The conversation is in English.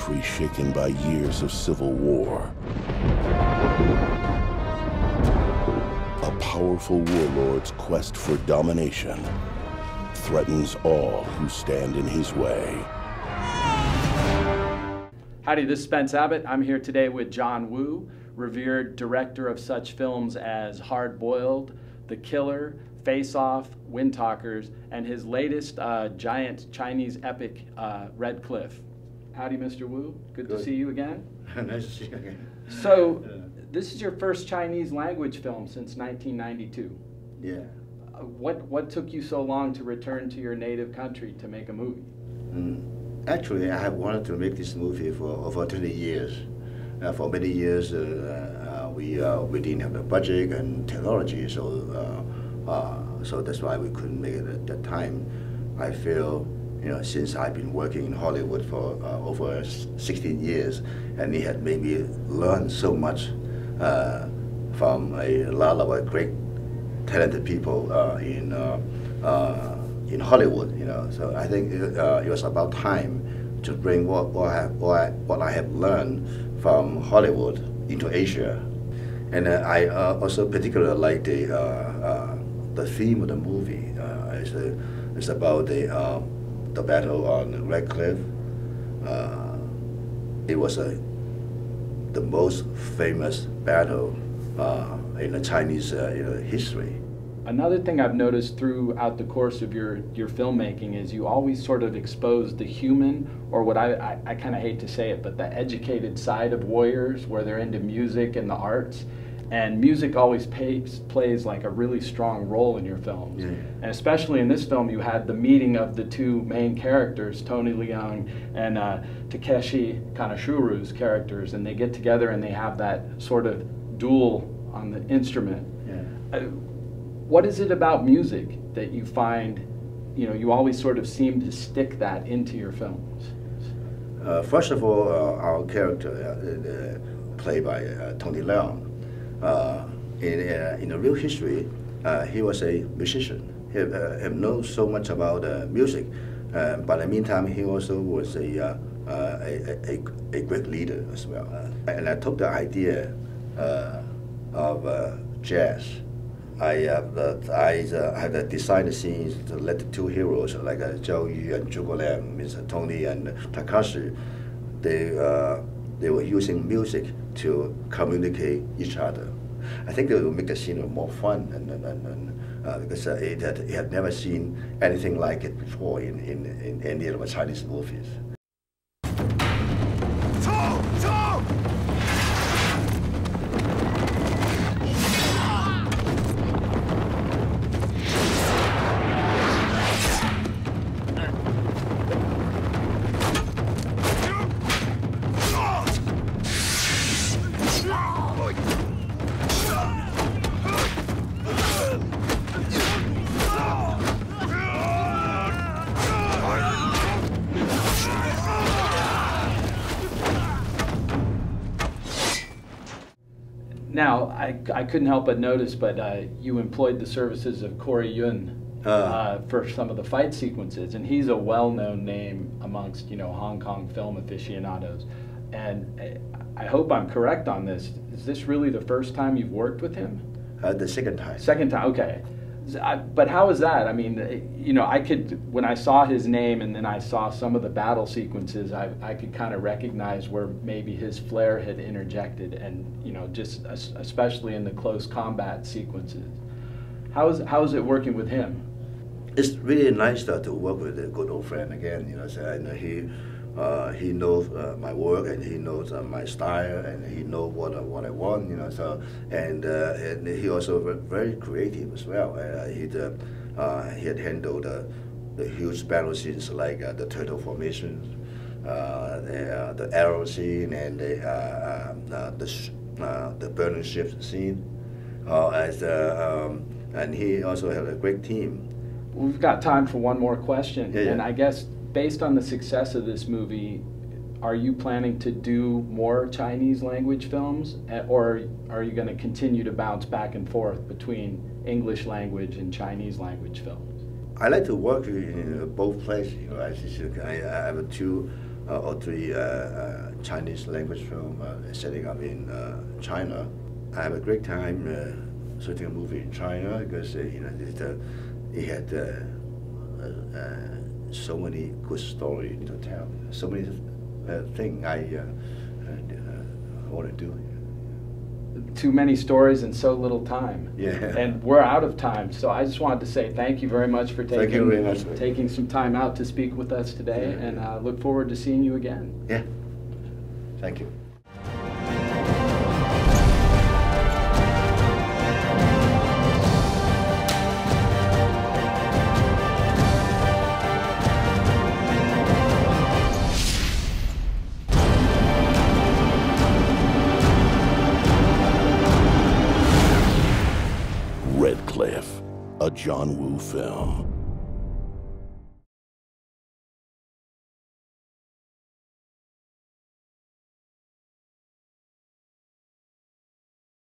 country shaken by years of civil war. A powerful warlord's quest for domination threatens all who stand in his way. Howdy, this is Spence Abbott. I'm here today with John Woo, revered director of such films as Hard Boiled, The Killer, Face Off, Wind Talkers, and his latest giant Chinese epic, Red Cliff. Howdy, Mr. Woo. Good to see you again. Nice to see you again. So, this is your first Chinese language film since 1992. Yeah. What took you so long to return to your native country to make a movie? Actually, I have wanted to make this movie for over 20 years. For many years, we didn't have the budget and technology, so that's why we couldn't make it at that time. I feel, since I've been working in Hollywood for over 16 years, and it had made me learn so much from a lot of great, talented people in Hollywood. So I think it was about time to bring what I have learned from Hollywood into Asia, and I also particularly like the theme of the movie. It's about the battle on Red Cliff. It was the most famous battle in the Chinese history. Another thing I've noticed throughout the course of your filmmaking is you always sort of expose the human, or what I kind of hate to say it, but the educated side of warriors, where they're into music and the arts. And music always plays like a really strong role in your films. Yeah. And especially in this film, you had the meeting of the two main characters, Tony Leung and Takeshi Kanashuru's characters, and they get together and they have that sort of duel on the instrument. Yeah. What is it about music that you find, you always sort of seem to stick that into your films? First of all, our character, played by Tony Leung, in the real history, he was a musician. He knows so much about music, but in the meantime, he also was a great leader as well. And I took the idea of jazz. I had designed the scenes to let the two heroes, like Zhao Yu and Zhuge Liang, means Tony and Takashi, they were using music to communicate each other. I think it will make the scene more fun, because it had never seen anything like it before in any of the Chinese movies. Now, I couldn't help but notice, but you employed the services of Corey Yun for some of the fight sequences, and he's a well-known name amongst Hong Kong film aficionados. And I hope I'm correct on this. Is this really the first time you've worked with him? The second time. Second time, okay. But how is that? I mean, when I saw his name and then I saw some of the battle sequences, I could kind of recognize where maybe his flair had interjected, and just especially in the close combat sequences. How is it working with him? It's really nice to work with a good old friend again. He knows my work, and he knows my style, and he knows what I want. And he also very creative as well. He had handled the huge battle scenes like the turtle formation, the arrow scene, and the burning ship scene. And he also had a great team. We've got time for one more question, yeah. And I guess based on the success of this movie, are you planning to do more Chinese language films, or are you going to continue to bounce back and forth between English language and Chinese language films? I like to work in both places. I have two or three Chinese language film setting up in China. I have a great time shooting a movie in China because it had so many good stories to tell, so many things I want to do. Too many stories in so little time. Yeah. And we're out of time, so I just wanted to say thank you very much for taking some time out to speak with us today, yeah. and I look forward to seeing you again. Yeah. Thank you. Red Cliff, a John Woo film.